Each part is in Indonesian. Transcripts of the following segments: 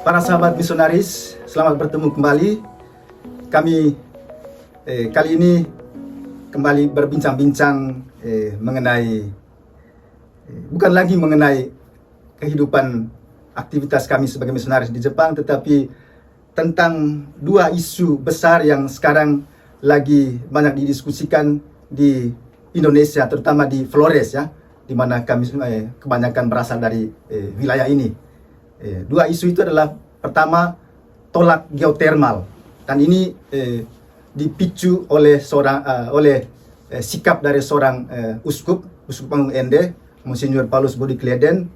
Para sahabat misionaris, selamat bertemu kembali. Kami kali ini kembali berbincang-bincang mengenai bukan lagi mengenai kehidupan aktivitas kami sebagai misionaris di Jepang, tetapi tentang dua isu besar yang sekarang lagi banyak didiskusikan di Indonesia, terutama di Flores ya, di mana kami kebanyakan berasal dari wilayah ini. Dua isu itu adalah pertama tolak geotermal, dan ini dipicu oleh sikap dari seorang uskup Agung Ende, Monsinyur Paulus Budi Kleden,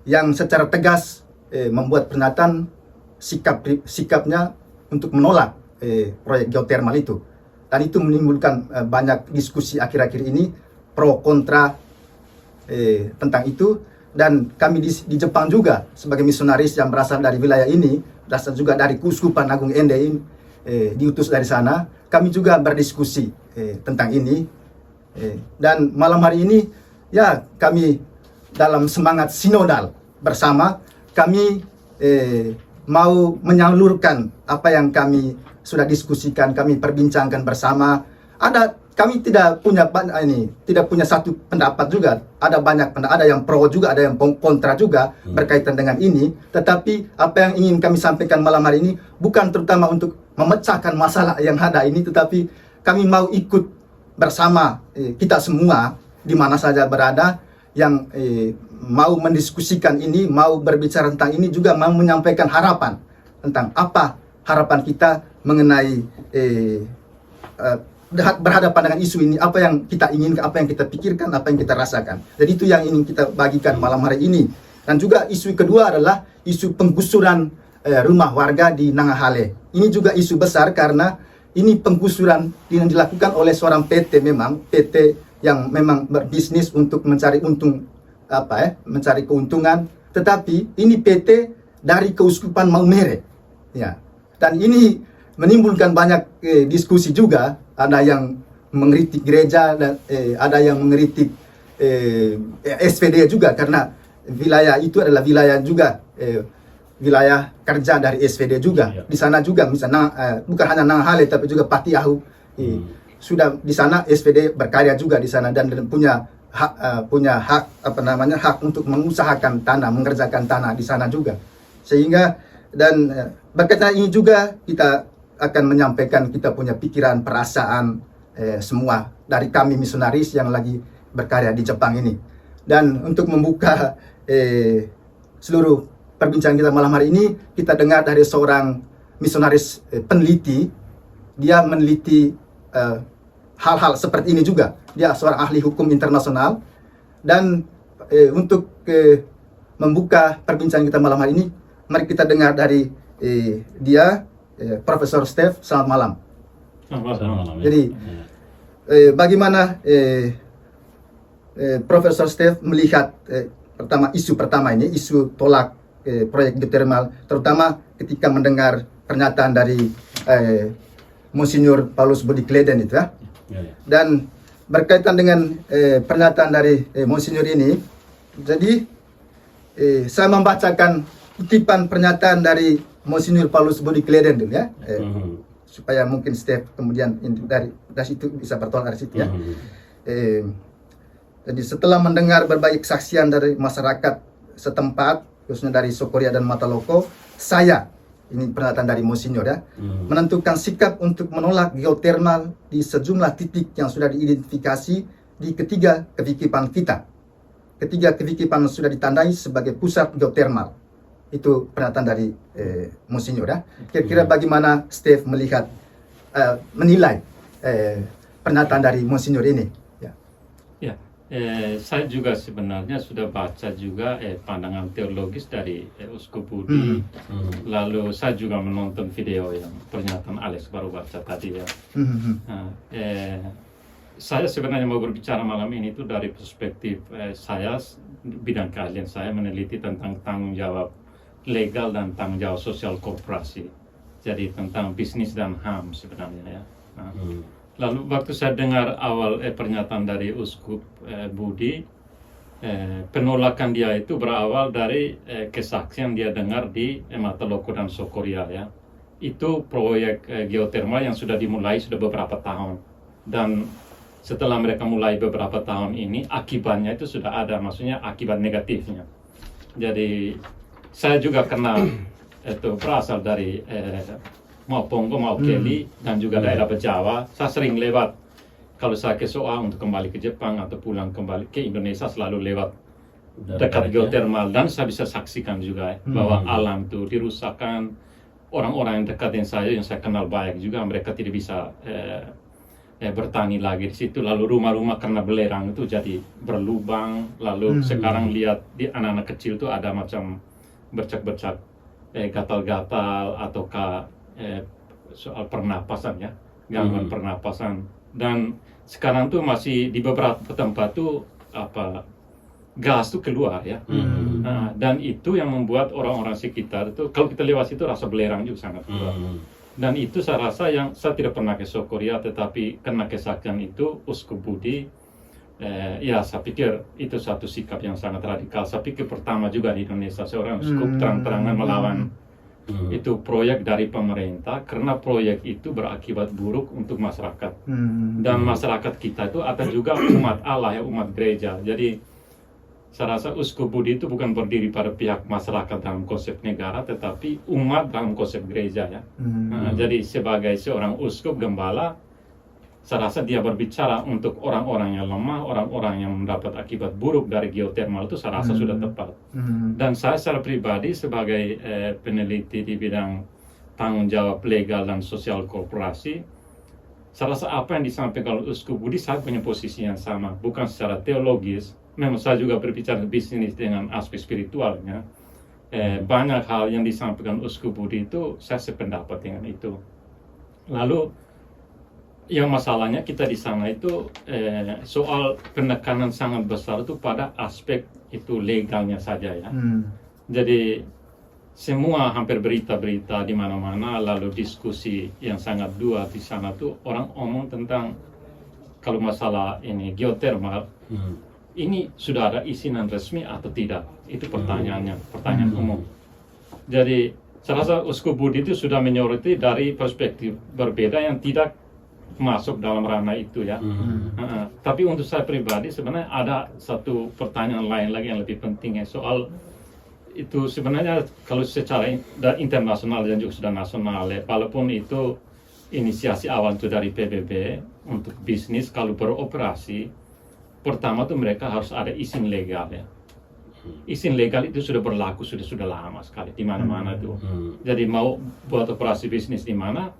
yang secara tegas membuat pernyataan sikapnya untuk menolak proyek geotermal itu, dan itu menimbulkan banyak diskusi akhir-akhir ini pro kontra tentang itu. Dan kami di Jepang juga sebagai misionaris yang berasal dari wilayah ini, berasal juga dari Keuskupan Agung Ende ini, diutus dari sana, kami juga berdiskusi tentang ini. Dan malam hari ini ya, kami dalam semangat sinodal bersama, kami mau menyalurkan apa yang kami sudah diskusikan, kami perbincangkan bersama. Kami tidak punya satu pendapat juga. Ada banyak pendapat, ada yang pro juga, ada yang kontra juga berkaitan dengan ini. Tetapi apa yang ingin kami sampaikan malam hari ini bukan terutama untuk memecahkan masalah yang ada ini, tetapi kami mau ikut bersama kita semua di mana saja berada, yang mau mendiskusikan ini, mau berbicara tentang ini, juga mau menyampaikan harapan tentang apa harapan kita mengenai berhadapan dengan isu ini, apa yang kita inginkan, apa yang kita pikirkan, apa yang kita rasakan. Jadi itu yang ingin kita bagikan malam hari ini. Dan juga isu kedua adalah isu penggusuran rumah warga di Nanggahale. Ini juga isu besar karena ini penggusuran yang dilakukan oleh seorang PT, yang memang berbisnis untuk mencari mencari keuntungan. Tetapi ini PT dari Keuskupan Maumere, ya. Dan ini menimbulkan banyak diskusi juga. Ada yang mengkritik gereja, dan ada yang mengkritik SVD juga, karena wilayah itu adalah wilayah juga wilayah kerja dari SVD juga. Di sana juga misalnya bukan hanya Nanggahale tapi juga Patiahu, sudah di sana SVD berkarya juga di sana, dan punya hak hak untuk mengusahakan tanah, mengerjakan tanah di sana juga. Sehingga dan berkaitan ini juga kita akan menyampaikan kita punya pikiran, perasaan semua dari kami misionaris yang lagi berkarya di Jepang ini. Dan untuk membuka seluruh perbincangan kita malam hari ini, kita dengar dari seorang misionaris peneliti. Dia meneliti hal-hal seperti ini juga. Dia seorang ahli hukum internasional. Dan untuk membuka perbincangan kita malam hari ini, mari kita dengar dari dia, Profesor Steph. Selamat malam. Selamat malam. Jadi bagaimana Profesor Steph melihat isu pertama ini, isu tolak proyek geotermal, terutama ketika mendengar pernyataan dari Monsinyur Paulus Budi Kleden itu ya. Dan berkaitan dengan pernyataan dari Monsinyur ini, jadi saya membacakan kutipan pernyataan dari Monsinyur Paulus Budi Kleden dulu ya, supaya mungkin Steph kemudian dari situ bisa bertolak dari situ ya. Jadi setelah mendengar berbagai kesaksian dari masyarakat setempat, khususnya dari Sokoria dan Mataloko, saya, ini pernyataan dari Monsinyur ya, menentukan sikap untuk menolak geotermal di sejumlah titik yang sudah diidentifikasi di ketiga kevikipan kita. Ketiga kevikipan sudah ditandai sebagai pusat geotermal. Itu pernyataan dari Monsinyur ya. Kira-kira bagaimana Steph melihat, menilai pernyataan dari Monsinyur ini? Ya, saya juga sebenarnya sudah baca juga pandangan teologis dari Uskup Budi. Lalu saya juga menonton video yang pernyataan Alex baru baca tadi ya. Saya sebenarnya mau berbicara malam ini itu dari perspektif saya, bidang keahlian saya meneliti tentang tanggung jawab legal dan tanggung jawab sosial korporasi. Jadi tentang bisnis dan HAM sebenarnya ya. Lalu waktu saya dengar awal pernyataan dari Uskup Budi, penolakan dia itu berawal dari kesaksian dia dengar di Mataloko dan Sokoria ya. Itu proyek geotermal yang sudah dimulai sudah beberapa tahun, dan setelah mereka mulai beberapa tahun ini akibatnya itu sudah ada, maksudnya akibat negatifnya. Jadi saya juga kenal itu berasal dari mau Pongo mau Keli dan juga daerah Bejawa. Saya sering lewat kalau saya ke Soa untuk kembali ke Jepang atau pulang kembali ke Indonesia, selalu lewat dekat geotermal, dan saya bisa saksikan juga bahwa alam itu dirusakkan. Orang-orang yang dekat dengan saya yang saya kenal baik juga, mereka tidak bisa bertani lagi di situ. Lalu rumah-rumah karena belerang itu jadi berlubang. Lalu sekarang lihat di anak-anak kecil itu ada macam bercak-bercak gatal-gatal ataukah soal pernapasan ya, gangguan pernapasan. Dan sekarang tuh masih di beberapa tempat tuh gas tuh keluar ya. Nah, dan itu yang membuat orang-orang sekitar itu, kalau kita lewat situ rasa belerang juga sangat kuat. Dan itu saya rasa yang saya tidak pernah ke Sokoria, tetapi karena kesaksian itu Uskup Budi, ya saya pikir itu satu sikap yang sangat radikal. Saya pikir pertama juga di Indonesia seorang uskup terang-terangan melawan itu proyek dari pemerintah, karena proyek itu berakibat buruk untuk masyarakat. Dan masyarakat kita itu ada juga umat Allah ya, umat gereja. Jadi saya rasa Uskup Budi itu bukan berdiri pada pihak masyarakat dalam konsep negara, tetapi umat dalam konsep gereja ya. Nah, jadi sebagai seorang uskup gembala, saya rasa dia berbicara untuk orang-orang yang lemah, orang-orang yang mendapat akibat buruk dari geotermal itu saya rasa sudah tepat. Dan saya secara pribadi sebagai peneliti di bidang tanggung jawab legal dan sosial korporasi, saya rasa apa yang disampaikan oleh Uskup Budi, saya punya posisi yang sama, bukan secara teologis. Memang saya juga berbicara bisnis dengan aspek spiritualnya. Banyak hal yang disampaikan Uskup Budi itu saya sependapat dengan itu. Lalu yang masalahnya kita di sana itu soal penekanan sangat besar itu pada aspek itu legalnya saja ya. Jadi semua hampir berita-berita di mana-mana, lalu diskusi yang sangat luas di sana tuh orang omong tentang kalau masalah ini geotermal, ini sudah ada izinan resmi atau tidak? Itu pertanyaannya, pertanyaan umum. Jadi saya rasa Uskup Budi itu sudah menyoroti dari perspektif berbeda yang tidak masuk dalam ranah itu ya. Tapi untuk saya pribadi sebenarnya ada satu pertanyaan lain lagi yang lebih penting ya, soal itu sebenarnya kalau secara internasional dan juga sudah nasional ya, walaupun itu inisiasi awal itu dari PBB untuk bisnis kalau beroperasi, pertama tuh mereka harus ada izin legal ya. Izin legal itu sudah berlaku sudah lama sekali di mana-mana tuh. Jadi mau buat operasi bisnis di mana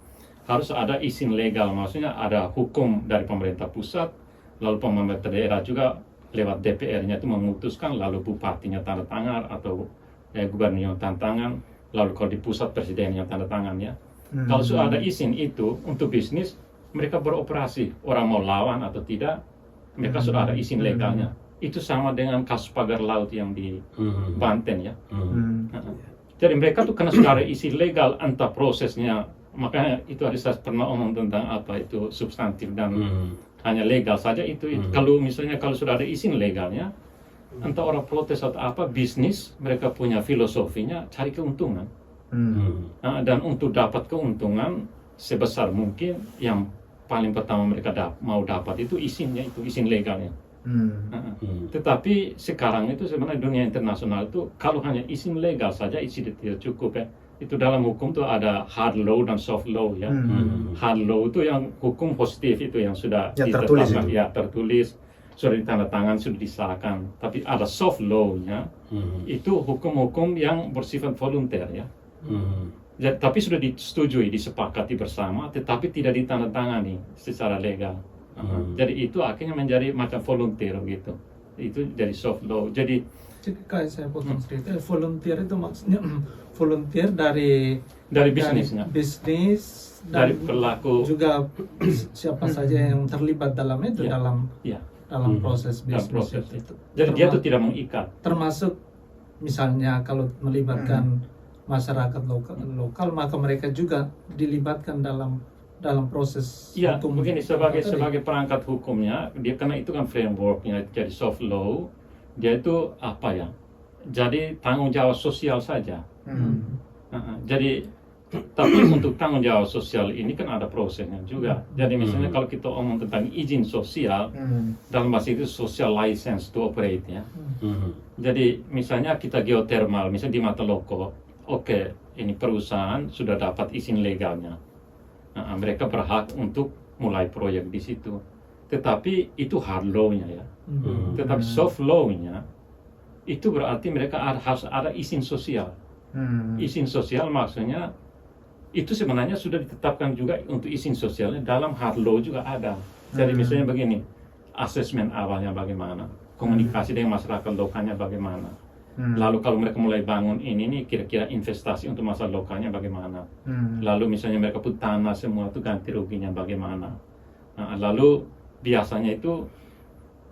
harus ada izin legal, maksudnya ada hukum dari pemerintah pusat, lalu pemerintah daerah juga lewat DPR-nya itu memutuskan, lalu bupatinya tanda tangan atau gubernurnya tanda tangan, lalu kalau di pusat presidennya tanda tangan ya. Kalau sudah ada izin itu untuk bisnis, mereka beroperasi, orang mau lawan atau tidak, mereka sudah ada izin legalnya. Itu sama dengan kasus pagar laut yang di Banten ya. Jadi mereka tuh karena sudah ada izin legal, entah prosesnya, makanya itu ada saya pernah omong tentang apa itu substantif dan hanya legal saja itu. Kalau misalnya kalau sudah ada izin legalnya, entah orang protes atau apa, bisnis mereka punya filosofinya cari keuntungan. Dan untuk dapat keuntungan sebesar mungkin, yang paling pertama mereka mau dapat itu izinnya, itu izin legalnya. Tetapi sekarang itu sebenarnya dunia internasional itu kalau hanya izin legal saja izin tidak cukup ya. Itu dalam hukum itu ada hard law dan soft law ya. Hard law itu yang hukum positif itu yang sudah ditetapkan ya, tertulis, sudah ditandatangan, sudah disahkan. Tapi ada soft law-nya, itu hukum-hukum yang bersifat volunteer ya. Jadi, tapi sudah disetujui, disepakati bersama, tetapi tidak ditandatangani secara legal. Jadi itu akhirnya menjadi macam volunteer gitu. Itu dari soft law. Jadi kayak saya potong sedikit, volunteer itu maksudnya volunteer dari bisnisnya, bisnis dari pelaku juga siapa saja yang terlibat dalam itu, dalam proses bisnis itu. Jadi dia itu tidak mengikat. Termasuk misalnya kalau melibatkan masyarakat lokal, maka mereka juga dilibatkan dalam proses hukum. Begini, sebagai perangkat hukumnya, dia karena itu kan frameworknya jadi soft law, dia itu apa ya? Jadi tanggung jawab sosial saja. Jadi tapi untuk tanggung jawab sosial ini kan ada prosesnya juga. Jadi misalnya kalau kita omong tentang izin sosial, dalam bahasa itu social license to operate ya. Jadi misalnya kita geothermal, misalnya di Mataloko, oke, ini perusahaan sudah dapat izin legalnya. Mereka berhak untuk mulai proyek di situ. Tetapi itu hard law-nya ya. Tetapi soft law-nya itu berarti mereka harus ada izin sosial. Izin sosial maksudnya itu sebenarnya sudah ditetapkan juga untuk izin sosialnya dalam hard law juga ada. Jadi misalnya begini, asesmen awalnya bagaimana, komunikasi dengan masyarakat lokalnya bagaimana. Lalu kalau mereka mulai bangun ini nih kira-kira investasi untuk masyarakat lokalnya bagaimana. Lalu misalnya mereka pun tanah semua itu ganti ruginya bagaimana. Lalu biasanya itu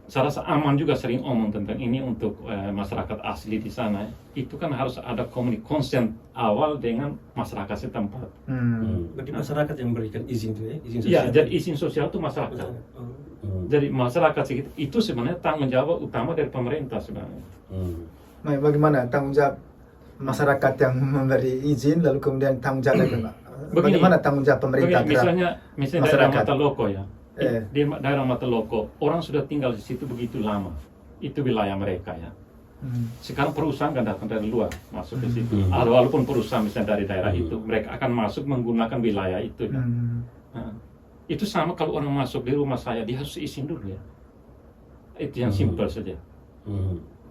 saya rasa Aman juga sering omong tentang ini untuk masyarakat asli di sana. Itu kan harus ada konsen awal dengan masyarakat setempat. Bagi masyarakat yang memberikan izin itu ya, izin sosial. Iya, jadi izin sosial itu masyarakat. Jadi masyarakat itu sebenarnya tanggung jawab utama dari pemerintah sebenarnya. Nah, bagaimana tanggung jawab masyarakat yang memberi izin lalu kemudian tanggung jawab bagaimana tanggung jawab pemerintah misalnya masyarakat? daerah Mataloko ya. Di daerah Mataloko, orang sudah tinggal di situ begitu lama. Itu wilayah mereka ya. Sekarang perusahaan kan datang dari luar masuk ke situ. Walaupun perusahaan misalnya dari daerah itu, mereka akan masuk menggunakan wilayah itu. Ya. Itu sama kalau orang masuk di rumah saya, dia harus izin dulu ya. Itu yang simpel saja.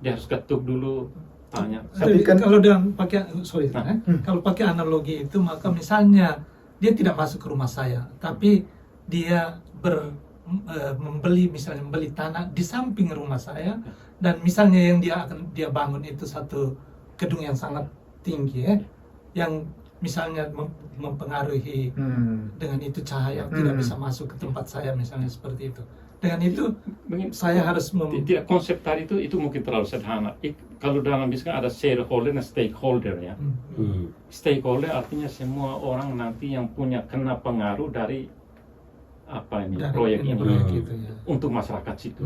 Dia harus ketuk dulu, tanya. Tapi kan kalau dalam pakai kalau pakai analogi itu maka misalnya dia tidak masuk ke rumah saya, tapi dia membeli tanah di samping rumah saya, dan misalnya yang dia bangun itu satu gedung yang sangat tinggi ya, yang misalnya mempengaruhi dengan itu cahaya tidak bisa masuk ke tempat saya misalnya seperti itu. Dengan itu saya harus tidak, konsep tadi itu mungkin terlalu sederhana. Kalau dalam bisnis ada shareholder dan stakeholder ya. Stakeholder artinya semua orang nanti yang kena pengaruh dari proyek ini gitu, ya. Untuk masyarakat situ.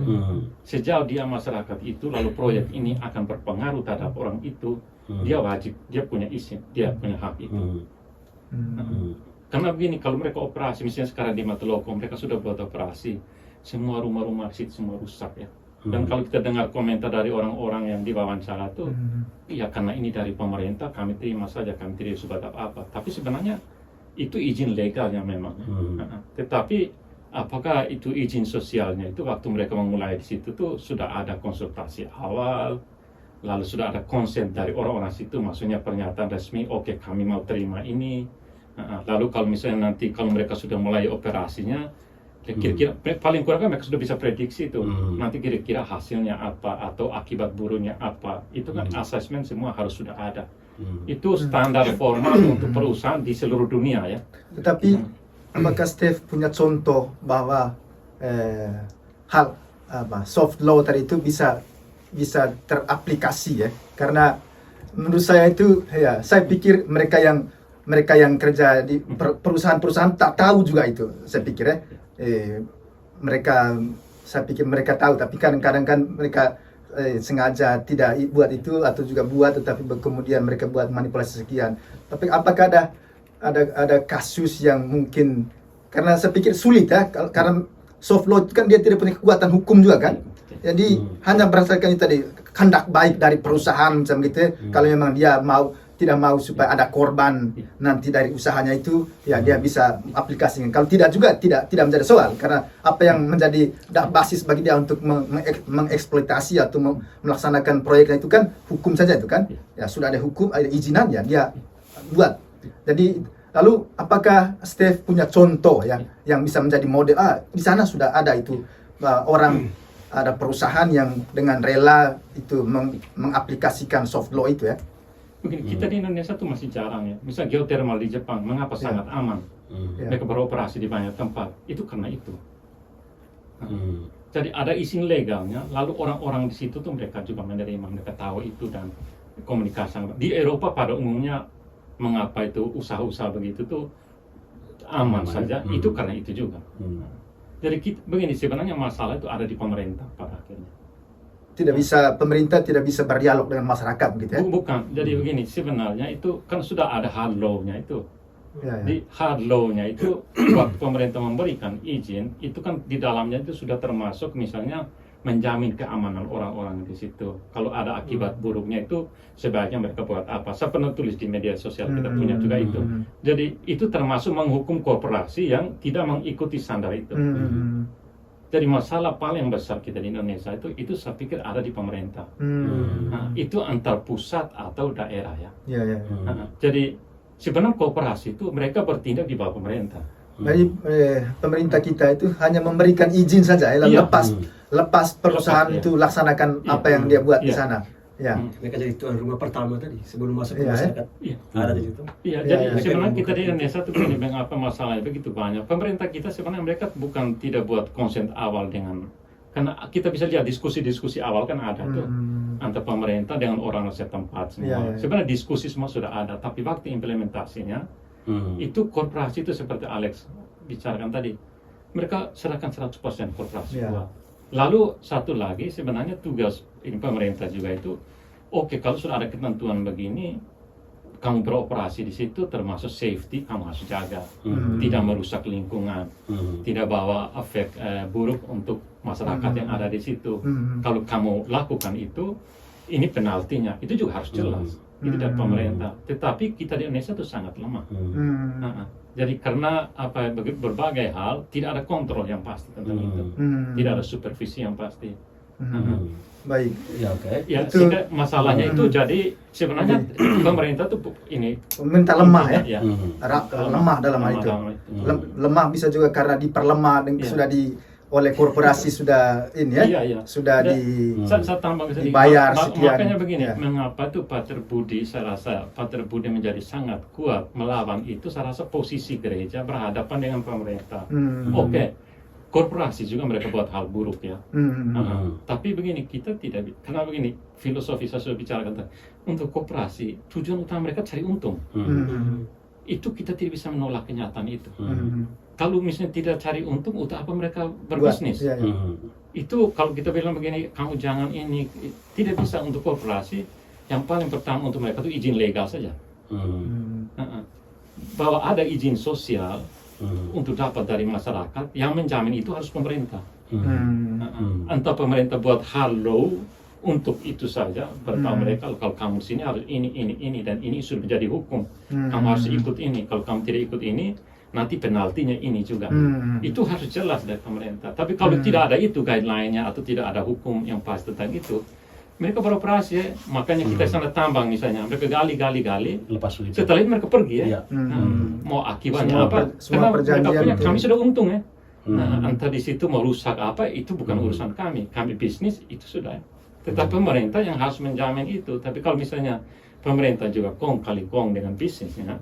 Sejauh dia masyarakat itu lalu proyek ini akan berpengaruh terhadap orang itu, dia wajib, dia punya izin, dia punya hak itu. Karena begini, kalau mereka operasi, misalnya sekarang di Mataloko mereka sudah buat operasi, semua rumah-rumah situ semua rusak ya. Dan kalau kita dengar komentar dari orang-orang yang diwawancara tuh, ya karena ini dari pemerintah kami terima saja, kami tidak sebab apa-apa. Tapi sebenarnya itu izin legalnya memang. Tetapi apakah itu izin sosialnya itu waktu mereka memulai di situ tuh sudah ada konsultasi awal, lalu sudah ada konsen dari orang-orang situ, maksudnya pernyataan resmi, oke, kami mau terima ini. Lalu kalau misalnya nanti kalau mereka sudah mulai operasinya, kira-kira paling kurang kan mereka sudah bisa prediksi itu nanti kira-kira hasilnya apa atau akibat buruknya apa. Itu kan asesmen semua harus sudah ada. Itu standar formal untuk perusahaan di seluruh dunia ya. Tetapi apakah Steve punya contoh bahwa soft law tadi itu bisa teraplikasi ya? Karena menurut saya itu ya, saya pikir mereka yang kerja di perusahaan-perusahaan tak tahu juga itu. Saya pikir ya, saya pikir mereka tahu, tapi kadang-kadang kan mereka sengaja tidak buat itu atau juga buat, tetapi kemudian mereka buat manipulasi sekian. Tapi apakah ada kasus yang mungkin, karena saya pikir sulit ya, karena soft law kan dia tidak punya kekuatan hukum juga kan. Jadi hanya berdasarkan itu tadi, kehendak baik dari perusahaan macam gitu ya. Kalau memang dia tidak mau supaya ada korban nanti dari usahanya itu, ya dia bisa aplikasikan. Kalau tidak juga tidak menjadi soal, karena apa yang menjadi basis bagi dia untuk mengeksploitasi atau melaksanakan proyeknya itu kan hukum saja itu kan. Ya sudah ada hukum, ada izinan ya dia buat. Jadi lalu apakah Steve punya contoh ya yang bisa menjadi model? Di sana sudah ada itu orang, ada perusahaan yang dengan rela itu mengaplikasikan soft law itu ya. Begini, kita di Indonesia tuh masih jarang ya. Misal geothermal di Jepang, mengapa sangat aman? Mereka beroperasi di banyak tempat. Itu karena itu. Jadi ada izin legalnya, lalu orang-orang di situ tuh mereka juga menerima, mereka tahu itu dan komunikasi. Di Eropa pada umumnya, mengapa itu usaha-usaha begitu tuh aman saja? Itu karena itu juga. Jadi begini, sebenarnya masalah itu ada di pemerintah pada akhirnya. pemerintah tidak bisa berdialog dengan masyarakat gitu ya. Bukan. Jadi begini, sebenarnya itu kan sudah ada hard law-nya itu. Ya, ya. Di hard law-nya itu waktu pemerintah memberikan izin, itu kan di dalamnya itu sudah termasuk misalnya menjamin keamanan orang-orang di situ. Kalau ada akibat buruknya itu sebaiknya mereka buat apa. Saya pernah tulis di media sosial, kita punya juga itu. Jadi itu termasuk menghukum korporasi yang tidak mengikuti standar itu. Jadi masalah paling besar kita di Indonesia itu saya pikir ada di pemerintah. Nah, itu antar pusat atau daerah ya. Ya, ya. Nah, jadi sebenarnya korporasi itu mereka bertindak di bawah pemerintah. Jadi pemerintah kita itu hanya memberikan izin saja, Iya. lepas perusahaan Lepas, ya. itu laksanakan Iya. apa yang dia buat di Iya. sana. Ya. Mereka jadi tuan rumah pertama tadi sebelum masuk ke Iya, masyarakat. Iya. Ada di situ. Iya, Ya, jadi ya. sebenarnya kita di Bukan. Indonesia tuh begini, mengapa masalahnya begitu banyak. Pemerintah kita sebenarnya mereka bukan tidak buat konsen awal dengan, karena kita bisa lihat diskusi-diskusi awal kan ada tuh antara pemerintah dengan orang setempat semua. Ya, ya. Sebenarnya diskusi semua sudah ada, tapi waktu implementasinya itu korporasi itu seperti Alex bicarakan tadi, mereka serahkan 100% korporasi Ya. buat. Lalu satu lagi sebenarnya tugas ini pemerintah juga itu, oke, kalau sudah ada ketentuan begini, kamu beroperasi di situ termasuk safety kamu harus jaga, tidak merusak lingkungan, tidak bawa efek buruk untuk masyarakat yang ada di situ. Kalau kamu lakukan itu, ini penaltinya, itu juga harus jelas. Itu dari pemerintah. Tetapi kita di Indonesia itu sangat lemah. Jadi karena berbagai hal tidak ada kontrol yang pasti tentang itu, tidak ada supervisi yang pasti. Baik. Ya, oke. Ya, Itu- sehingga masalahnya itu jadi sebenarnya pemerintah tuh ini Pemerintah lemah ya. ya. Lemah dalam hal itu. Lemah bisa juga karena diperlemah dan Iya. sudah oleh korporasi sudah ini ya. Iya, iya. Sudah Dan di saya tambah sedikit. dibayar sekian. Makanya begini, Ya. mengapa tuh Pater Budi, saya rasa Pater Budi menjadi sangat kuat melawan itu, saya rasa posisi gereja berhadapan dengan pemerintah. Oke, korporasi juga mereka buat hal buruk ya. Tapi begini, kita tidak, karena begini, filosofi saya sudah bicarakan tadi, untuk korporasi, tujuan utama mereka cari untung. Itu kita tidak bisa menolak kenyataan itu. Kalau misalnya tidak cari untung, untuk apa mereka berbisnis? Iya, iya. Itu kalau kita bilang begini, kamu jangan ini, tidak bisa untuk korporasi. Yang paling pertama untuk mereka itu izin legal saja. Bahwa ada izin sosial untuk dapat dari masyarakat, yang menjamin itu harus pemerintah. Entah pemerintah buat hal law untuk itu saja, beritahu mereka kalau kamu sini harus ini dan ini sudah menjadi hukum. Kamu harus ikut ini. Kalau kamu tidak ikut ini, nanti penaltinya ini juga. Itu harus jelas dari pemerintah. Tapi kalau tidak ada itu guideline-nya atau tidak ada hukum yang pasti tentang itu, mereka beroperasi ya. Makanya kita sana tambang misalnya, mereka gali. Lepas itu. Setelah itu mereka pergi ya. Iya. Mau akibatnya apa? Semua Karena mereka perjanjian punya, itu. kami sudah untung ya. Entah di situ mau rusak apa, itu bukan urusan kami. Kami bisnis itu sudah. Tetapi pemerintah yang harus menjamin itu. Tapi kalau misalnya pemerintah juga kong kali kong dengan bisnisnya,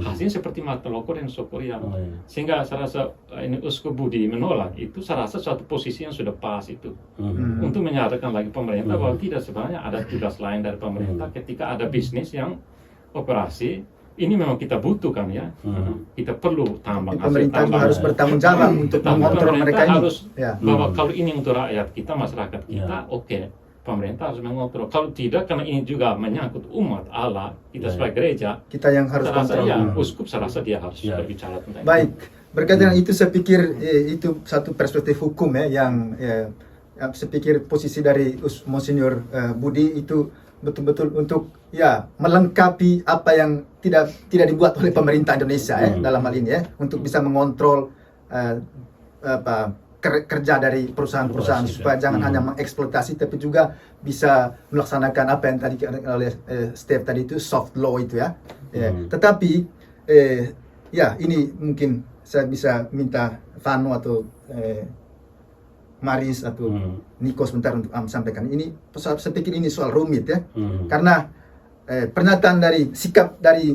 hasilnya seperti Mataloko dan Sokoria. Sehingga saya rasa ini Uskup Budi menolak itu, saya rasa suatu posisi yang sudah pas itu. Untuk menyadarkan lagi pemerintah bahwa tidak, sebenarnya ada tugas lain dari pemerintah ketika ada bisnis yang operasi. Ini memang kita butuhkan ya. Kita perlu tambang hasil Pemerintah juga tambang. harus bertanggung jawab untuk Tetapi mengontrol mereka pemerintah ini. harus Ya. bahwa kalau ini untuk rakyat kita, masyarakat kita, oke, pemerintah harus mengontrol. Kalau tidak, karena ini juga menyangkut umat Allah, kita sebagai gereja, Kita yang harus saya rasa kontrol. ya, uskup saya rasa dia harus berbicara tentang Baik, berkaitan dengan itu saya pikir itu satu perspektif hukum ya yang saya pikir posisi dari Monsinyur Budi itu betul-betul untuk ya melengkapi apa yang tidak dibuat oleh pemerintah Indonesia ya dalam hal ini ya, untuk bisa mengontrol kerja dari perusahaan-perusahaan supaya jangan hanya mengeksploitasi tapi juga bisa melaksanakan apa yang tadi oleh Steve tadi itu soft law itu ya. Tetapi ya ini mungkin saya bisa minta Vano atau Maris atau Niko sebentar untuk sampaikan. Ini saya pikir ini soal rumit ya. Karena pernyataan dari sikap dari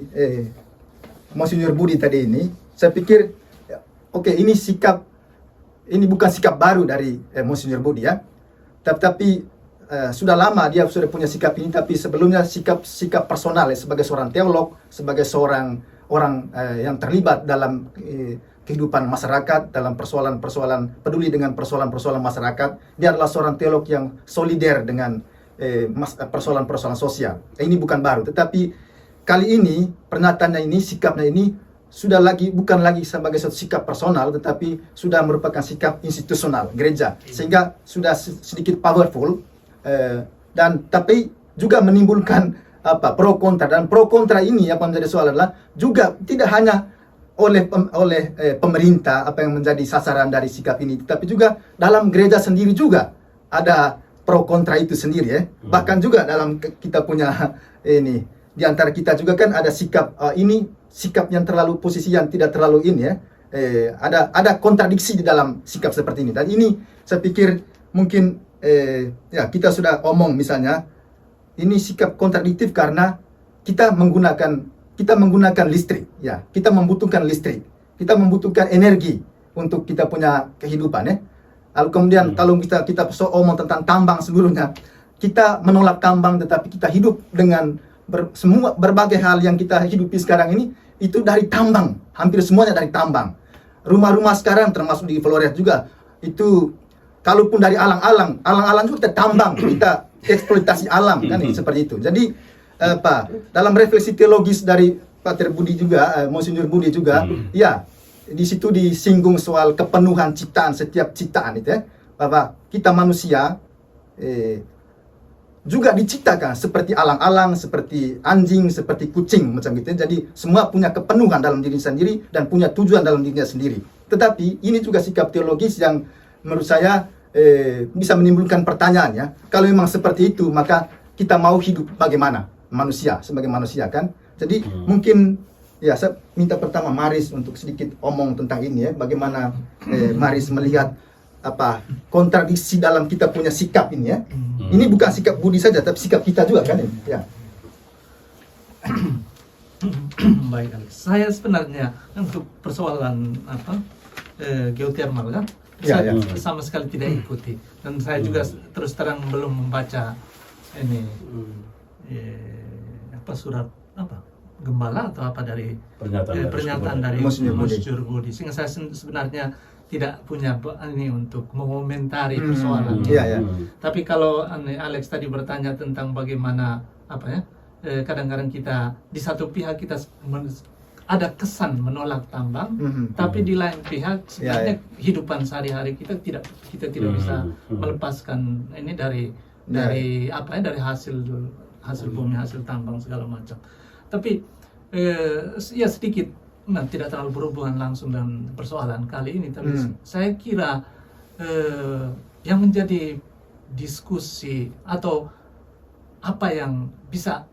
Monsinyur Budi tadi ini, saya pikir oke, ini bukan sikap baru dari Monsinyur Budi ya. Tapi sudah lama dia sudah punya sikap ini, tapi sebelumnya sikap personal ya, sebagai seorang teolog, sebagai seorang orang yang terlibat dalam kehidupan masyarakat, dalam persoalan-persoalan, peduli dengan persoalan-persoalan masyarakat. Dia adalah seorang teolog yang solider dengan persoalan-persoalan sosial. Ini bukan baru, tetapi kali ini pernyataannya ini, sikapnya ini bukan lagi sebagai satu sikap personal, tetapi sudah merupakan sikap institusional gereja, sehingga sudah sedikit powerful, dan tapi juga menimbulkan pro kontra, dan pro kontra ini apa menjadi soal adalah juga tidak hanya oleh pemerintah apa yang menjadi sasaran dari sikap ini, tetapi juga dalam gereja sendiri juga ada pro kontra itu sendiri ya. Bahkan juga dalam kita punya ini di antara kita juga kan ada sikap sikap yang terlalu, posisi yang tidak terlalu ini ya. Ada kontradiksi di dalam sikap seperti ini, dan ini saya pikir mungkin ya kita sudah omong misalnya ini sikap kontradiktif karena kita menggunakan listrik ya, kita membutuhkan listrik, kita membutuhkan energi untuk kita punya kehidupan ya. Lalu kemudian kalau kita omong tentang tambang seluruhnya, kita menolak tambang, tetapi kita hidup dengan semua berbagai hal yang kita hidupi sekarang ini itu dari tambang, hampir semuanya dari tambang. Rumah-rumah sekarang termasuk di Flores juga itu kalaupun dari alang-alang juga kita tambang, kita eksploitasi alam kan seperti itu. Jadi dalam refleksi teologis dari Pater Budi juga, Monsinyur Budi juga, ya di situ disinggung soal kepenuhan ciptaan, setiap ciptaan itu ya, bahwa kita manusia juga diciptakan seperti alang-alang, seperti anjing, seperti kucing macam gitu. Jadi semua punya kepenuhan dalam diri sendiri dan punya tujuan dalam dirinya sendiri. Tetapi ini juga sikap teologis yang menurut saya bisa menimbulkan pertanyaan ya. Kalau memang seperti itu, maka kita mau hidup bagaimana manusia sebagai manusia kan? Jadi mungkin ya saya minta pertama Maris untuk sedikit omong tentang ini ya. Bagaimana Maris melihat kontradiksi dalam kita punya sikap ini ya. Ini bukan sikap Budi saja, tapi sikap kita juga kan ya. Baik, Alex. Saya sebenarnya untuk persoalan geothermal kan, saya sama sekali tidak ikuti, dan saya juga terus terang belum membaca ini surat gembala atau apa dari pernyataan dari Monsinyur Budi, sehingga saya sebenarnya tidak punya ini untuk mengomentari persoalan. Tapi kalau Alex tadi bertanya tentang bagaimana kadang-kadang kita di satu pihak kita ada kesan menolak tambang, tapi di lain pihak sebenarnya kehidupan sehari-hari kita tidak bisa melepaskan ini dari hasil bumi, hasil tambang segala macam. Tapi ya sedikit tidak terlalu berhubungan langsung dengan persoalan kali ini, tapi saya kira yang menjadi diskusi atau apa yang bisa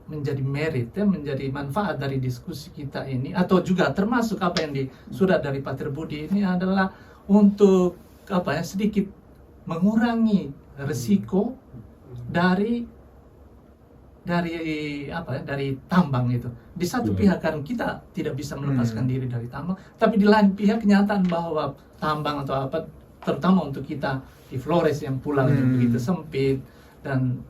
menjadi merit ya, menjadi manfaat dari diskusi kita ini, atau juga termasuk apa yang di surat dari Pater Budi ini adalah untuk sedikit mengurangi resiko dari tambang itu. Di satu pihak kan kita tidak bisa melepaskan diri dari tambang, tapi di lain pihak kenyataan bahwa tambang atau apa, terutama untuk kita di Flores yang pulangnya begitu sempit dan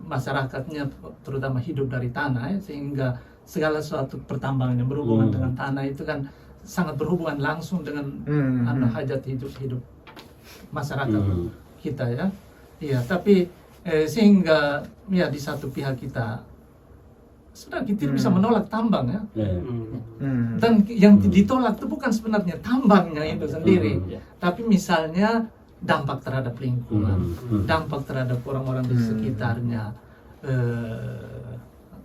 masyarakatnya terutama hidup dari tanah ya, sehingga segala sesuatu pertambangan yang berhubungan dengan tanah itu kan sangat berhubungan langsung dengan hajat hidup masyarakat kita ya. Iya, tapi sehingga ya di satu pihak kita sebenarnya kita bisa menolak tambang ya. Dan yang ditolak itu bukan sebenarnya tambangnya itu sendiri, tapi misalnya dampak terhadap lingkungan, dampak terhadap orang-orang di sekitarnya,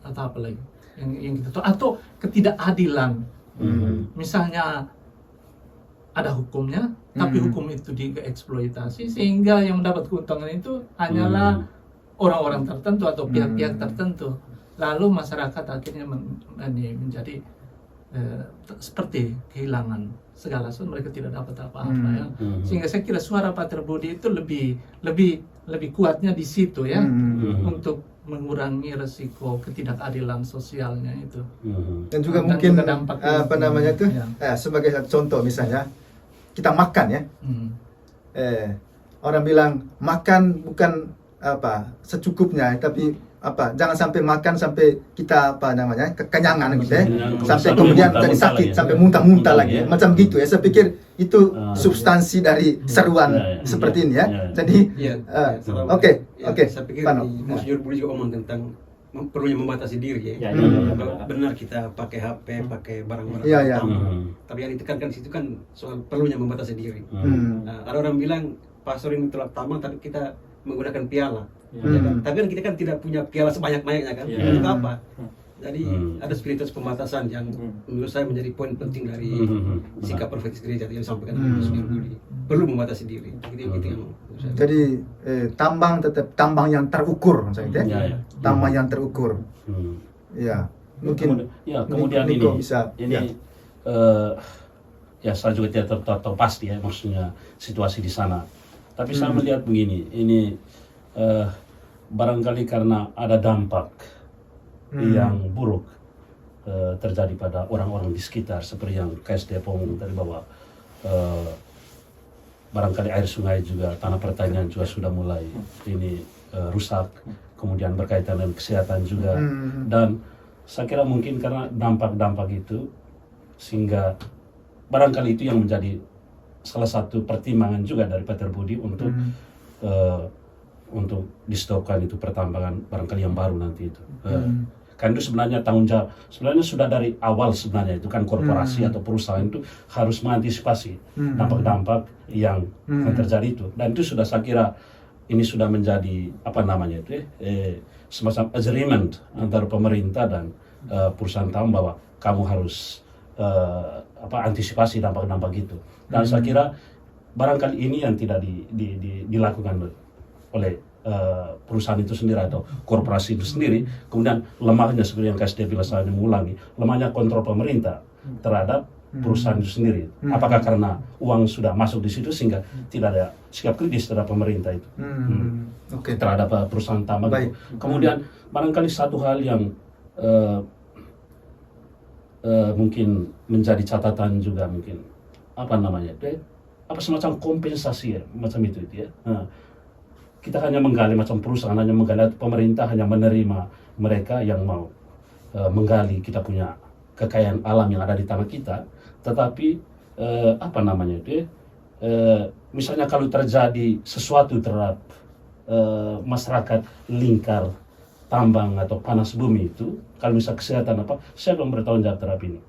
atau apa lagi yang kita tahu, atau ketidakadilan. Misalnya ada hukumnya, tapi hukum itu dieksploitasi sehingga yang mendapat keuntungan itu hanyalah orang-orang tertentu atau pihak-pihak tertentu. Lalu masyarakat akhirnya menjadi seperti kehilangan segala sesuatu, mereka tidak dapat apa-apa ya. Sehingga saya kira suara Pater Budi itu lebih kuatnya di situ ya, untuk mengurangi resiko ketidakadilan sosialnya itu. Dan juga mungkin sebagai contoh misalnya kita makan ya, orang bilang makan bukan secukupnya, tapi jangan sampai makan sampai kita kekenyangan gitu ya, Kenyang, sampai sampai kemudian muntah-muntah jadi sakit, lagi. sampai muntah-muntah Muntah lagi, lagi ya. macam gitu ya. Saya pikir itu substansi dari seruan Ya, ya. seperti ini ya. Ya. Jadi Iya. oke, oke, Saya pikir Pano. di Monsinyur Budi juga ngomong tentang perlunya membatasi diri ya. Ya. Benar kita pakai HP, pakai barang-barang Iya, iya. tambang. Tapi yang ditekankan di situ kan soal perlunya membatasi diri. Hmm. Nah, ada orang bilang pastor ini telah tambang tapi kita menggunakan piala. Ya. Ya kan? Tapi kan kita kan tidak punya piala sebanyak-banyaknya kan. Ya. Untuk apa? Jadi Hmm. ada spiritualitas pembatasan yang menurut saya menjadi poin penting dari sikap profetis gereja yang disampaikan oleh Monsinyur Budi. Perlu membatasi diri. Itu yang menurut saya. Jadi tambang tetap tambang yang terukur maksudnya. Ya, ya. Tambang yang terukur. Hmm. Ya. Mungkin Kemudian Niko ini bisa ya. Ya saya juga tidak tahu pasti ya maksudnya situasi di sana. Tapi saya melihat begini, ini barangkali karena ada dampak yang buruk terjadi pada orang-orang di sekitar, seperti yang KSD ngomong tadi bahwa barangkali air sungai juga, tanah pertanian juga sudah mulai ini rusak, kemudian berkaitan dengan kesehatan juga, dan saya kira mungkin karena dampak-dampak itu sehingga barangkali itu yang menjadi salah satu pertimbangan juga dari Pater Budi untuk di-stopkan itu pertambangan barangkali yang baru nanti itu. Kan itu sebenarnya tanggung jawab, sebenarnya sudah dari awal sebenarnya itu kan korporasi atau perusahaan itu harus mengantisipasi dampak-dampak yang akan terjadi itu, dan itu sudah saya kira ini sudah menjadi apa namanya itu semacam agreement antara pemerintah dan perusahaan tambang bahwa kamu harus antisipasi dampak-dampak itu, dan saya kira barangkali ini yang tidak dilakukan oleh perusahaan itu sendiri atau korporasi itu sendiri. Kemudian lemahnya seperti yang KSD bilang, saya mengulangi, lemahnya kontrol pemerintah terhadap perusahaan itu sendiri. Apakah karena uang sudah masuk di situ sehingga tidak ada sikap kritis terhadap pemerintah itu terhadap perusahaan tambang itu. Kemudian barangkali satu hal yang mungkin menjadi catatan juga, mungkin apa namanya itu semacam kompensasi ya, macam itu ya. Kita hanya menggali, macam perusahaan hanya menggali, pemerintah hanya menerima mereka yang mau menggali kita punya kekayaan alam yang ada di tanah kita, tetapi misalnya kalau terjadi sesuatu terhadap masyarakat lingkar tambang atau panas bumi itu, kalau misal kesehatan siapa yang bertanggung jawab terhadap ini?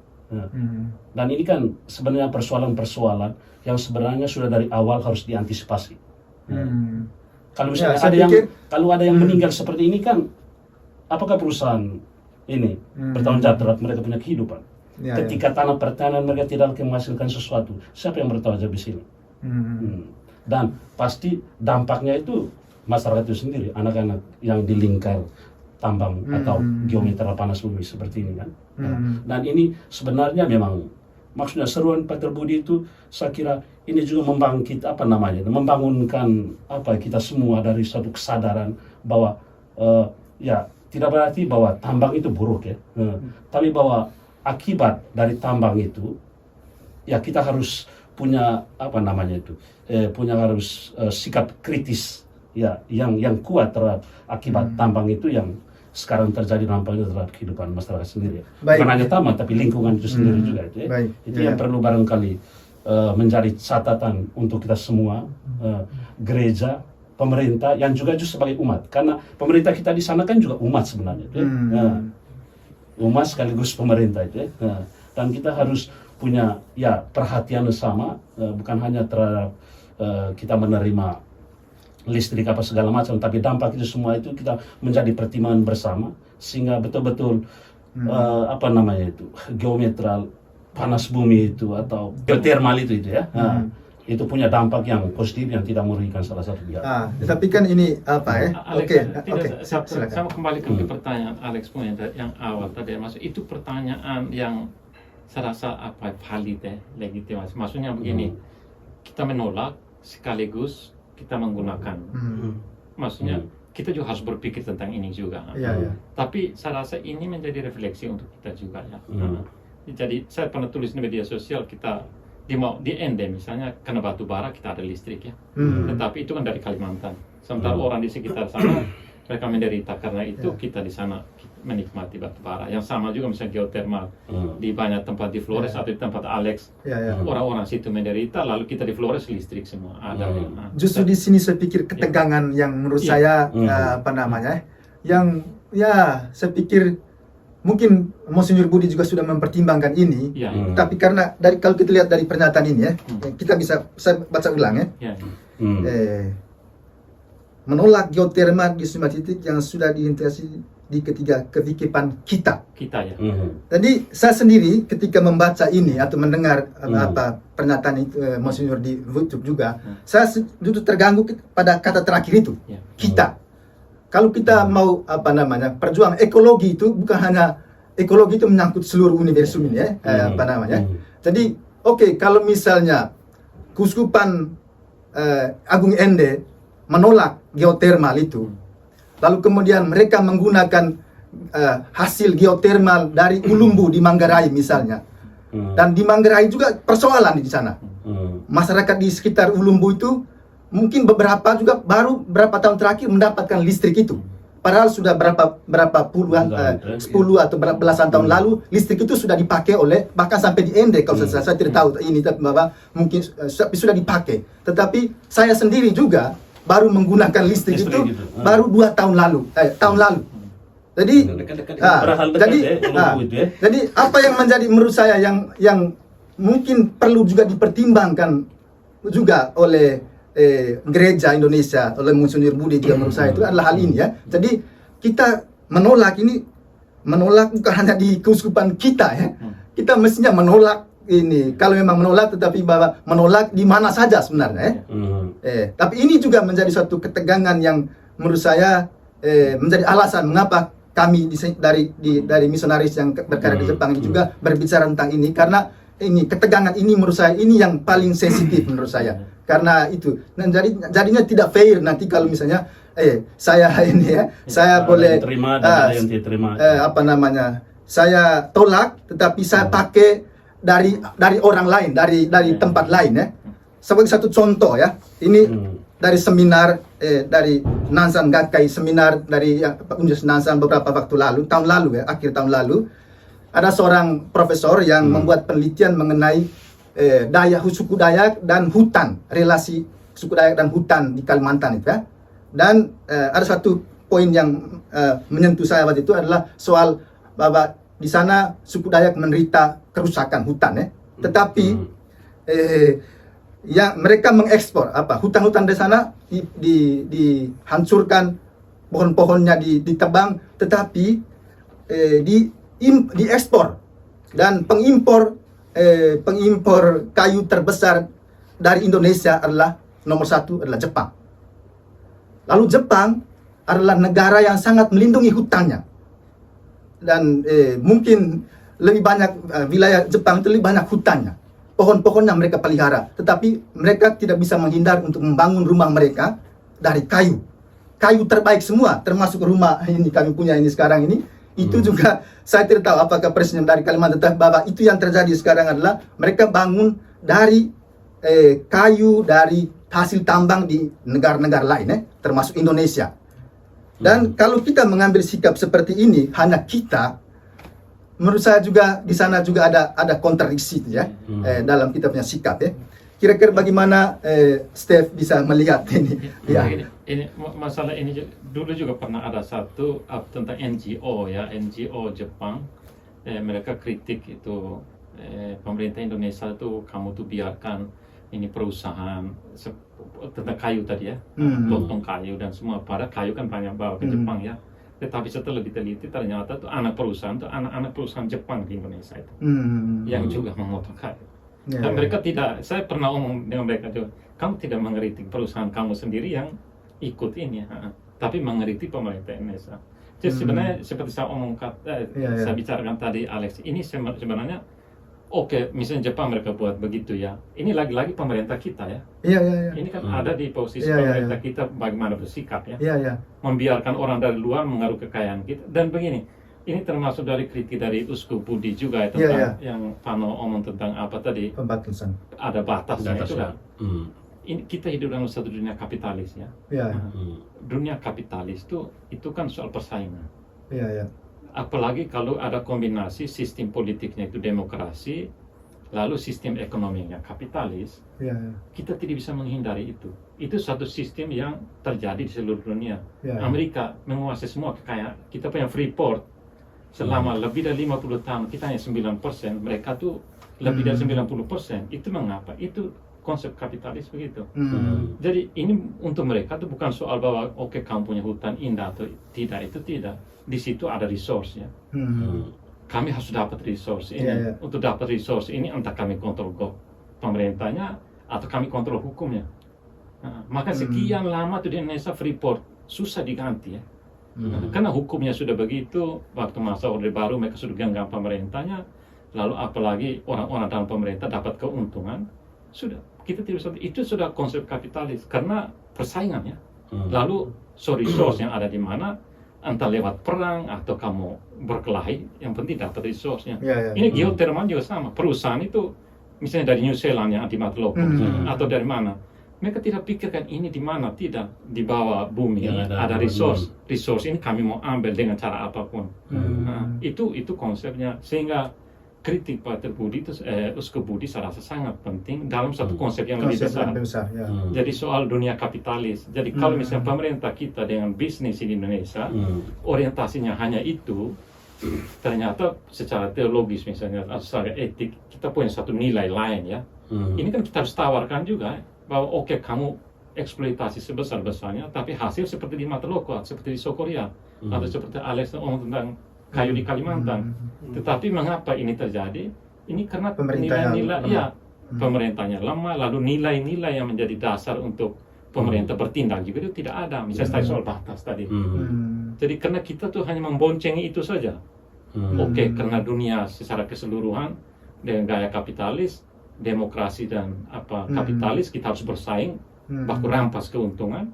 Dan ini kan sebenarnya persoalan-persoalan yang sebenarnya sudah dari awal harus diantisipasi. Kalau misalnya kalau ada yang meninggal seperti ini kan, apakah perusahaan ini bertanggung jawab terhadap mereka punya kehidupan? Ketika tanah pertanian mereka tidak menghasilkan sesuatu, siapa yang bertanggung jawab di sini? Dan pasti dampaknya itu masyarakat itu sendiri, anak-anak yang di lingkar tambang atau geometer panas bumi seperti ini kan. Dan ini sebenarnya memang maksudnya seruan Pater Budi itu, saya kira ini juga membangunkan kita semua dari satu kesadaran bahwa tidak berarti bahwa tambang itu buruk ya, tapi bahwa akibat dari tambang itu ya kita harus punya sikap kritis ya yang kuat terhadap akibat tambang itu yang sekarang terjadi nampaknya terhadap kehidupan masyarakat sendiri. Bukan hanya tambang tapi lingkungan itu sendiri juga itu ya. Itu yang perlu barangkali menjadi catatan untuk kita semua, gereja, pemerintah, yang juga justru sebagai umat, karena pemerintah kita di sana kan juga umat sebenarnya itu ya. Umat sekaligus pemerintah itu ya. Dan kita harus punya perhatian sama, bukan hanya terhadap kita menerima listrik apa segala macam, tapi dampak itu semua itu kita menjadi pertimbangan bersama sehingga betul-betul geometral panas bumi itu atau geothermal itu ya, itu punya dampak yang positif yang tidak merugikan salah satu pihak. Tapi kan ini Saya mau kembali ke pertanyaan Alex punya yang awal tadi, maksud itu pertanyaan yang saya rasa valid ya, legitimasi. Maksudnya begini, kita menolak sekaligus kita menggunakan. Maksudnya kita juga harus berpikir tentang ini juga. Tapi saya rasa ini menjadi refleksi untuk kita juga ya. Jadi saya pernah tulis di media sosial, kita di Ende misalnya karena batu bara kita ada listrik ya, tetapi itu kan dari Kalimantan. Sementara orang di sekitar sana mereka menderita karena itu Ya. kita di sana menikmati batu bara. Yang sama juga misalnya geothermal di banyak tempat di Flores atau di tempat Alex, Ya, ya. orang-orang situ menderita, lalu kita di Flores listrik semua ada. Nah, Justru di sini saya pikir ketegangan yang menurut saya apa namanya, yang ya saya pikir mungkin Monsinyur Budi juga sudah mempertimbangkan ini, ya, tapi karena kalau kita lihat dari pernyataan ini ya, kita bisa saya baca ulang ya. ya, Menolak geotermal di semua titik yang sudah diintegrasi di ketiga kevikipan kita. kita ya. Jadi saya sendiri ketika membaca ini atau mendengar apa pernyataan itu Monsinyur di YouTube juga, saya justru terganggu pada kata terakhir itu, Ya. kita. Kalau kita mau apa namanya perjuang ekologi itu bukan hanya ekologi itu menyangkut seluruh universum ini ya, apa namanya. Jadi oke, kalau misalnya Keuskupan Agung Ende menolak geotermal itu, lalu kemudian mereka menggunakan hasil geotermal dari Ulumbu di Manggarai misalnya, dan di Manggarai juga persoalan di sana. Masyarakat di sekitar Ulumbu itu mungkin baru berapa tahun terakhir mendapatkan listrik itu. Padahal sudah berapa puluhan, 10 atau belasan tahun lalu listrik itu sudah dipakai oleh, bahkan sampai di Ende kalau saya tidak tahu ini, tapi bahwa mungkin sudah dipakai. Tetapi saya sendiri juga baru menggunakan listrik itu baru 2 tahun lalu, tahun lalu. Jadi, jadi apa yang menjadi menurut saya yang mungkin perlu juga dipertimbangkan juga oleh gereja Indonesia, oleh Monsinyur Budi juga menurut saya itu adalah hal ini ya. Jadi kita menolak bukan hanya di keuskupan kita ya. Kita mestinya menolak ini, kalau memang menolak, tetapi bahwa menolak di mana saja sebenarnya ya. Tapi ini juga menjadi suatu ketegangan yang menurut saya menjadi alasan mengapa kami dari misionaris yang berkarya di Jepang ini juga berbicara tentang ini, karena ini ketegangan ini menurut saya ini yang paling sensitif menurut saya. Karena itu, dan jadinya tidak fair nanti kalau misalnya saya ini ya, saya boleh apa namanya, saya tolak, tetapi saya pakai dari orang lain, dari tempat lain ya. Sebagai satu contoh ya, ini dari seminar dari Nansan Gakkai, seminar dari Universitas Nansan beberapa waktu lalu, tahun lalu ya, akhir tahun lalu, ada seorang profesor yang membuat penelitian mengenai suku Dayak dan hutan, relasi suku Dayak dan hutan di Kalimantan itu ya. Dan ada satu poin yang menyentuh saya waktu itu adalah soal bahwa di sana suku Dayak menderita kerusakan hutan ya. Tetapi yang mereka mengekspor hutan-hutan di sana dihancurkan, pohon-pohonnya ditebang, tetapi diekspor, dan pengimpor kayu terbesar dari Indonesia adalah nomor 1 adalah Jepang. Lalu Jepang adalah negara yang sangat melindungi hutannya, dan mungkin lebih banyak wilayah Jepang itu lebih banyak hutannya, pohon-pohonnya mereka pelihara, tetapi mereka tidak bisa menghindar untuk membangun rumah mereka dari kayu terbaik semua, termasuk rumah ini kami punya ini sekarang ini. Itu juga saya tidak tahu apakah presiden dari Kalimantan, bahwa itu yang terjadi sekarang adalah mereka bangun dari kayu dari hasil tambang di negara-negara lain termasuk Indonesia. Dan kalau kita mengambil sikap seperti ini hanya kita, menurut saya juga di sana juga ada kontradiksi ya dalam kita punya sikap ya. Kira-kira bagaimana Steph bisa melihat ini? Ya. Ini masalah ini dulu juga pernah ada satu tentang NGO ya, NGO Jepang, mereka kritik itu pemerintah Indonesia itu, kamu tuh biarkan ini perusahaan tentang kayu tadi ya, potong kayu dan semua, padahal kayu kan banyak bawa ke Jepang ya. Tetapi setelah diteliti ternyata tuh anak perusahaan Jepang di Indonesia itu yang juga memotong kayu. Dan mereka tidak, saya pernah omong dengan mereka juga, kamu tidak mengkritik perusahaan kamu sendiri yang ikut ini tapi mengkritik pemerintah Indonesia. Jadi sebenarnya seperti saya saya bicarakan tadi Alex, ini sebenarnya oke, misalnya Jepang mereka buat begitu ya, ini lagi-lagi pemerintah kita ya. Ini kan ada di posisi pemerintah kita bagaimana bersikap ya. Membiarkan orang dari luar mengaruh kekayaan kita. Dan begini, ini termasuk dari kritik dari Uskup Budi juga ya, tentang yang Pano omong tentang apa tadi, pembatasan. ada batasnya itu kan. ini kita hidup dalam satu dunia kapitalis ya. Ya, Dunia kapitalis itu kan soal persaingan. ya, ya. Apalagi kalau ada kombinasi sistem politiknya itu demokrasi, lalu sistem ekonominya kapitalis, Ya, ya. kita tidak bisa menghindari itu. Itu satu sistem yang terjadi di seluruh dunia. Ya, ya. Amerika menguasai semua kekayaan. Kita punya Freeport selama lebih dari 50 tahun, kita hanya 9%, mereka tuh lebih dari 90%. Itu mengapa? Itu konsep kapitalis begitu. Jadi ini untuk mereka itu bukan soal bahwa oke, kamu punya hutan indah atau tidak, itu tidak. Di situ ada resource ya. Kami harus dapat resource ini. Ya, ya. Untuk dapat resource ini entah kami kontrol pemerintahnya atau kami kontrol hukumnya. Nah, maka sekian lama tuh di Indonesia Freeport susah diganti ya. Karena hukumnya sudah begitu, waktu masa Orde Baru mereka sudah genggam pemerintahnya, lalu apalagi orang-orang dalam pemerintah dapat keuntungan, sudah kita tidak bisa, itu sudah konsep kapitalis karena persaingan ya. Lalu resource yang ada di mana, entah lewat perang atau kamu berkelahi, yang penting dapat resource-nya. Ya, ya. Ini geothermal juga sama, perusahaan itu misalnya dari New Zealand yang anti mati lampu atau dari mana, mereka tidak pikirkan ini di mana, tidak di bawah bumi Yang ada resource ini kami mau ambil dengan cara apapun. Nah, itu konsepnya, sehingga kritik Pak Budi itu Uskup Budi saya rasa sangat penting dalam satu konsep yang lebih Konsep besar. lebih besar, ya. Jadi soal dunia kapitalis. Jadi kalau misalnya pemerintah kita dengan bisnis di Indonesia orientasinya hanya itu, ternyata secara teologis misalnya atau secara etik kita punya satu nilai lain ya. Ini kan kita harus tawarkan juga bahwa oke, kamu eksploitasi sebesar-besarnya, tapi hasil seperti di Mateloko, seperti di Sokoria, atau seperti Alex ngomong tentang kayu di Kalimantan. Tetapi mengapa ini terjadi? Ini karena Pemerintahnya nilai-nilai, lemah. ya, pemerintahnya lemah, lalu nilai-nilai yang menjadi dasar untuk pemerintah bertindak juga itu tidak ada. Misalnya tadi soal batas tadi. Jadi karena kita tuh hanya memboncengi itu saja. Oke, karena dunia secara keseluruhan dengan gaya kapitalis, demokrasi dan kapitalis, kita harus bersaing, baku rampas keuntungan.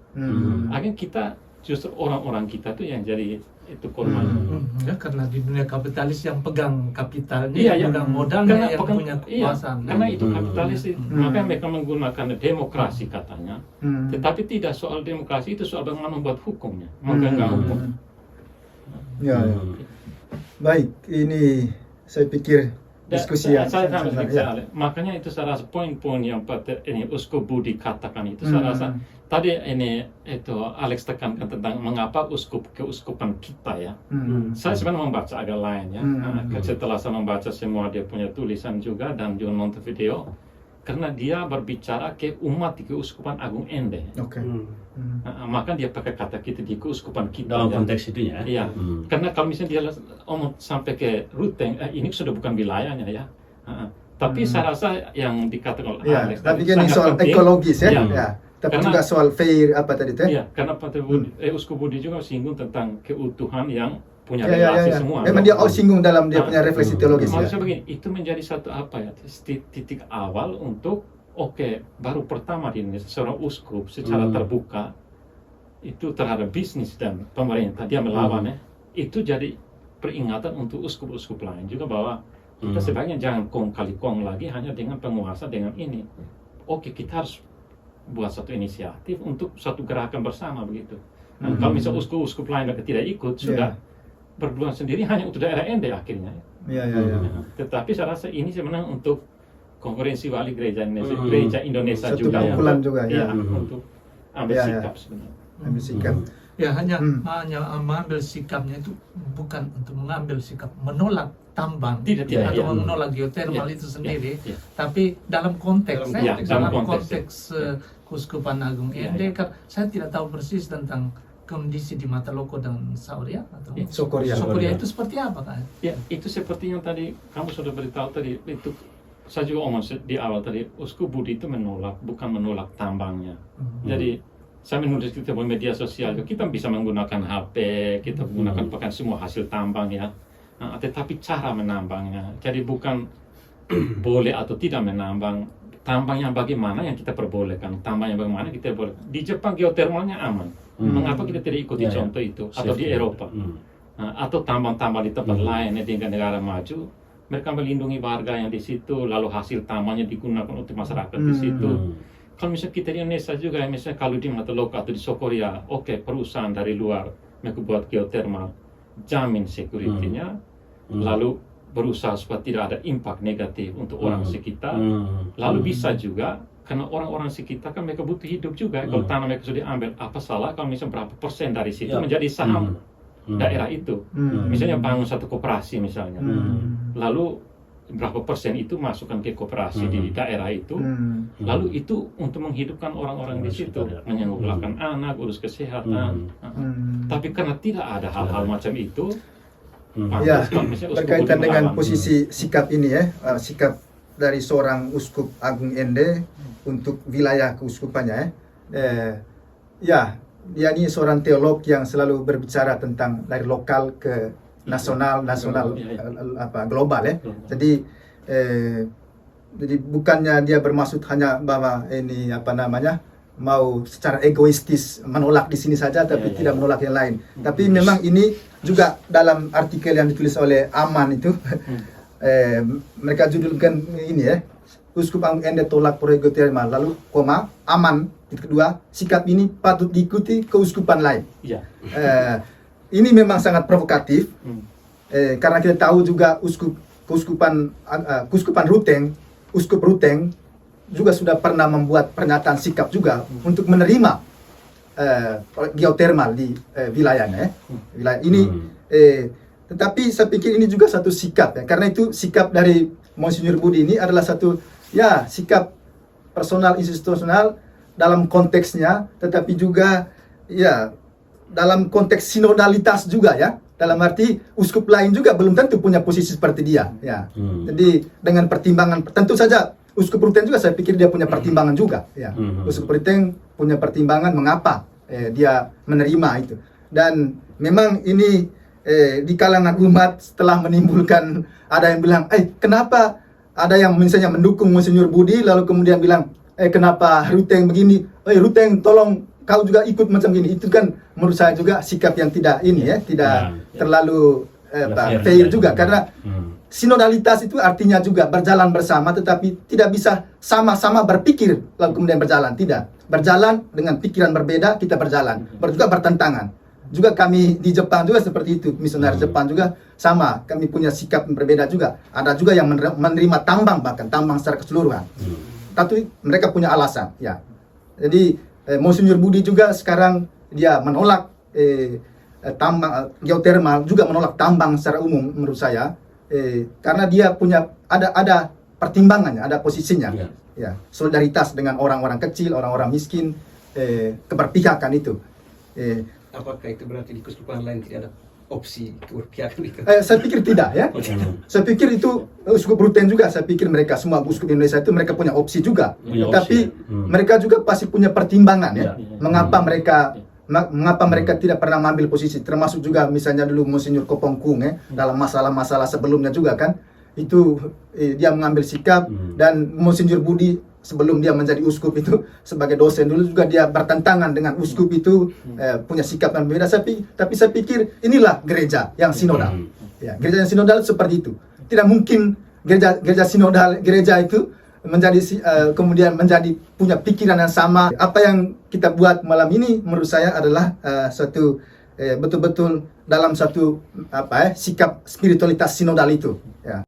Akhirnya kita justru orang-orang kita tuh yang jadi itu korbannya. Ya, karena di dunia kapitalis yang pegang kapitalnya, Iya, yang pegang modalnya, yang punya kekuasaan. Karena itu kapitalis, makanya mereka menggunakan demokrasi katanya. Tetapi tidak soal demokrasi, itu soal bagaimana membuat hukumnya, menggenggam hukum. Ya, ya. Baik, ini saya pikir diskusi yang saya sangat- sama makanya itu saya rasa poin-poin yang ini Uskup Budi katakan itu saya rasa tadi ini itu Alex tekankan tentang mengapa keuskupan kita ya. Saya sebenarnya membaca agak lain ya. Setelah saya membaca semua dia punya tulisan juga dan juga nonton video, karena dia berbicara ke umat di Keuskupan Agung Ende. Oke. Maka dia pakai kata kita di keuskupan kita. Dalam ya. konteks itu ya. Iya, karena kalau misalnya dia omong sampai ke Ruteng, ini sudah bukan wilayahnya ya. Tapi saya rasa yang dikatakan oleh Ya, Alex tapi tadi kan ini sangat soal penting. ekologis ya. Iya. Ya. Tapi Karena- juga soal fair apa tadi teh? Iya, karena Pak Budi, Uskup Budi juga singgung tentang keutuhan yang punya Ya, ya, relasi ya. semua. Memang dia singgung dalam dia Nah, punya refleksi teologis ya. Maksudnya begini, itu menjadi satu titik awal untuk baru pertama di Indonesia seorang uskup secara terbuka itu terhadap bisnis dan pemerintah dia melawan ya. Itu jadi peringatan untuk uskup-uskup lain juga bahwa kita sebaiknya jangan kong kali kong lagi hanya dengan penguasa dengan ini. Kita harus buat satu inisiatif untuk satu gerakan bersama begitu. Nah, kalau misalnya uskup-uskup lain tidak ikut sudah berdua sendiri hanya untuk daerah Ende akhirnya. Iya, iya, iya. Tetapi saya rasa ini sebenarnya untuk konferensi wali gereja Indonesia, gereja Indonesia Satu juga pukulan juga, ya. ya, untuk ambil Ya, ya. sikap sebenarnya. Ambil sikap. Ya, hanya mengambil sikapnya itu bukan untuk mengambil sikap menolak tambang Tidak, atau ya. menolak geotermal Ya, itu sendiri, ya. tapi dalam konteks dalam konteks, Keuskupan Agung Ya, Ende, ya. saya tidak tahu persis tentang kondisi di Mataloko dan Sauria atau Ya, Sokoria. Sokoria itu seperti apa kan? Ya, itu seperti yang tadi kamu sudah beritahu tadi, itu saya juga omong di awal tadi, Uskup Budi itu bukan menolak tambangnya. Jadi saya menulis di media sosial, kita bisa menggunakan HP, kita menggunakan pakai semua hasil tambang ya. Nah, tetapi cara menambangnya, jadi bukan boleh atau tidak menambang, tambang yang bagaimana yang kita perbolehkan, tambang yang bagaimana kita perbolehkan. Di Jepang geotermalnya aman, mengapa kita tidak ikuti Ya, ya. contoh itu? Atau di Safety. Eropa, atau tambang-tambang di tempat lain di negara maju, mereka melindungi warga yang di situ, lalu hasil tambangnya digunakan untuk masyarakat di situ. Kalau misalnya kita di Indonesia juga, misalnya kalau di Mataloka atau di Sokoria, oke, perusahaan dari luar mereka buat geothermal, jamin security-nya, lalu berusaha supaya tidak ada impact negatif untuk orang sekitar, lalu bisa juga karena orang-orang sekitar kan mereka butuh hidup juga. Kalau tanah mereka sudah diambil, apa salah kalau misalnya berapa persen dari situ menjadi saham daerah itu. Misalnya bangun satu koperasi misalnya, lalu berapa persen itu masukkan ke koperasi di daerah itu, lalu itu untuk menghidupkan orang-orang di situ, menyekolahkan anak, urus kesehatan. Tapi karena tidak ada hal-hal macam itu, Ya, misalnya berkaitan uskup dengan melawan. posisi sikap ini ya, sikap dari seorang uskup agung Ende untuk wilayah keuskupannya ya, dia ini seorang teolog yang selalu berbicara tentang dari lokal ke nasional global ya. Jadi bukannya dia bermaksud hanya bahwa ini mau secara egoistis menolak di sini saja tapi tidak menolak yang lain. Tapi memang ini juga dalam artikel yang ditulis oleh Aman itu mereka judulkan ini ya, Uskup Agung Ende tolak proyek geothermal, lalu koma Aman titik kedua, sikap ini patut diikuti keuskupan lain. Ini memang sangat provokatif karena kita tahu juga keuskupan Ruteng, Uskup Ruteng juga sudah pernah membuat pernyataan sikap juga untuk menerima geothermal di wilayahnya wilayah ini. Tetapi saya pikir ini juga satu sikap ya, karena itu sikap dari Monsinyur Budi ini adalah satu ya sikap personal institusional dalam konteksnya, tetapi juga ya dalam konteks sinodalitas juga ya, dalam arti uskup lain juga belum tentu punya posisi seperti dia ya. Jadi dengan pertimbangan, tentu saja Uskup Ruteng juga saya pikir dia punya pertimbangan juga ya. Uskup Ruteng punya pertimbangan mengapa dia menerima itu, dan memang ini di kalangan umat setelah menimbulkan, ada yang bilang kenapa ada yang misalnya mendukung Monsinyur Budi lalu kemudian bilang kenapa Ruteng begini, Ruteng tolong kau juga ikut macam gini. Itu kan menurut saya juga sikap yang tidak ini ya, tidak terlalu fair juga, karena sinodalitas itu artinya juga berjalan bersama, tetapi tidak bisa sama-sama berpikir lalu kemudian berjalan. Tidak, berjalan dengan pikiran berbeda, kita berjalan, juga bertentangan. Juga kami di Jepang juga seperti itu, misionaris Jepang juga sama, kami punya sikap yang berbeda juga. Ada juga yang menerima tambang, bahkan tambang secara keseluruhan. Tapi mereka punya alasan ya. Jadi Monsinyur Budi juga sekarang dia menolak tambang geothermal, juga menolak tambang secara umum menurut saya. Karena dia punya ada pertimbangannya, ada posisinya, ya, solidaritas dengan orang-orang kecil, orang-orang miskin, keberpihakan itu. Apakah itu berarti di keuskupan lain tidak ada opsi keberpihakan itu? Saya pikir tidak ya. Saya pikir itu Uskup Ruteng juga, saya pikir mereka semua uskup Indonesia itu mereka punya opsi juga. Tapi mereka juga pasti punya pertimbangan ya. Mengapa mereka tidak pernah mengambil posisi, termasuk juga misalnya dulu Monsinyur Kopongkung dalam masalah-masalah sebelumnya juga kan, itu dia mengambil sikap, dan Monsinyur Budi sebelum dia menjadi uskup itu sebagai dosen dulu juga dia bertentangan dengan uskup itu, punya sikap yang berbeda. Tapi saya pikir inilah gereja yang sinodal. Ya, gereja yang sinodal seperti itu. Tidak mungkin gereja sinodal, gereja itu menjadi kemudian menjadi punya pikiran yang sama. Apa yang kita buat malam ini menurut saya adalah suatu betul-betul dalam satu sikap spiritualitas sinodal itu ya.